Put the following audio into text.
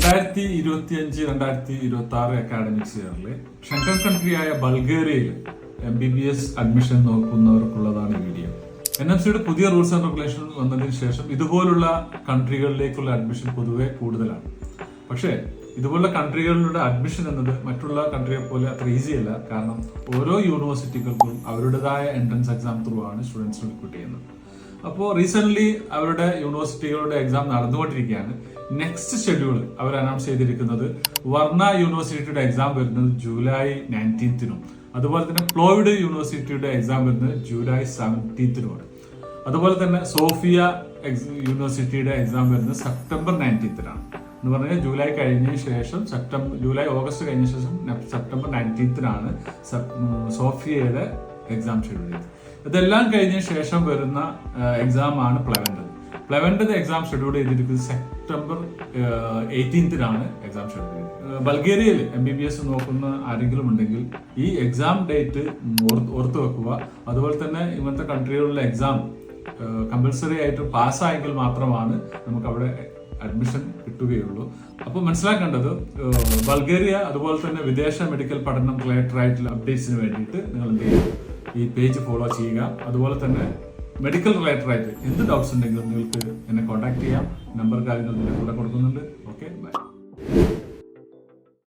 2025-2026 academics ഇയറിൽ Schengen കൺട്രിയായ ബൾഗേറിയയിൽ MBBS admission നോക്കുന്നവർക്കുള്ളതാണ് video. NMCയുടെ പുതിയ rules and regulation വന്നതിന് ശേഷം ഇതുപോലുള്ള കൺട്രികളിലേക്കുള്ള അഡ്മിഷൻ പൊതുവെ കൂടുതലാണ്. പക്ഷേ ഇതുപോലുള്ള കൺട്രികളിലൂടെ അഡ്മിഷൻ എന്നത് മറ്റുള്ള കൺട്രിയെ പോലെ അത്ര ഈസി അല്ല. കാരണം ഓരോ യൂണിവേഴ്സിറ്റികൾക്കും അവരുടേതായ എൻട്രൻസ് എക്സാം ത്രൂ ആണ് സ്റ്റുഡൻസിനെ റിക്രൂട്ട് ചെയ്യുന്നത്. അപ്പോൾ റീസെന്റ് അവരുടെ യൂണിവേഴ്സിറ്റികളുടെ എക്സാം നടന്നുകൊണ്ടിരിക്കുകയാണ്. നെക്സ്റ്റ് ഷെഡ്യൂൾ അവർ അനൗൺസ് ചെയ്തിരിക്കുന്നത് വർണ്ണ യൂണിവേഴ്സിറ്റിയുടെ എക്സാം വരുന്നത് ജൂലൈ 19-നും അതുപോലെ തന്നെ പ്ലോയിഡ് യൂണിവേഴ്സിറ്റിയുടെ എക്സാം വരുന്നത് ജൂലൈ 17-നുമാണ്. അതുപോലെ തന്നെ സോഫിയ യൂണിവേഴ്സിറ്റിയുടെ എക്സാം വരുന്നത് സെപ്റ്റംബർ 19-നാണ്. എന്ന് പറഞ്ഞാൽ ജൂലൈ കഴിഞ്ഞ ശേഷം ഓഗസ്റ്റ് കഴിഞ്ഞ ശേഷം സെപ്റ്റംബർ 19-നാണ് സോഫിയയുടെ എക്സാം ഷെഡ്യൂൾ ചെയ്തത്. ഇതെല്ലാം കഴിഞ്ഞ ശേഷം വരുന്ന എക്സാം ആണ് പ്ലെവൻ്റെ എക്സാം ഷെഡ്യൂൾ ചെയ്തിരിക്കുന്നത് സെപ്റ്റംബർ 18-നാണ് എക്സാം ഷെഡ്യൂൾ ചെയ്തത്. ബൾഗേറിയയിൽ MBBS നോക്കുന്ന ആരെങ്കിലും ഉണ്ടെങ്കിൽ ഈ എക്സാം ഡേറ്റ് ഓർത്ത് വെക്കുക. അതുപോലെ തന്നെ ഇങ്ങനത്തെ കൺട്രികളിലെ എക്സാം കമ്പൽസറി ആയിട്ട് പാസ്സായെങ്കിൽ മാത്രമാണ് നമുക്ക് അവിടെ അഡ്മിഷൻ കിട്ടുകയുള്ളൂ. അപ്പോൾ മനസ്സിലാക്കേണ്ടത് ബൾഗേറിയ അതുപോലെ തന്നെ വിദേശ മെഡിക്കൽ പഠനം റിലേറ്റഡ് ആയിട്ടുള്ള അപ്ഡേറ്റ്സിന് വേണ്ടിയിട്ട് നിങ്ങൾ എന്ത് ചെയ്യുക, ഈ പേജ് ഫോളോ ചെയ്യുക. അതുപോലെ തന്നെ മെഡിക്കൽ റിലേറ്റഡ് ആയിട്ട് എന്ത് ഡൗട്ട്സ് ഉണ്ടെങ്കിലും നിങ്ങൾക്ക് എന്നെ കോൺടാക്ട് ചെയ്യാം. നമ്പർ കാര്യങ്ങൾ കൂടെ കൊടുക്കുന്നുണ്ട്. Okay, by.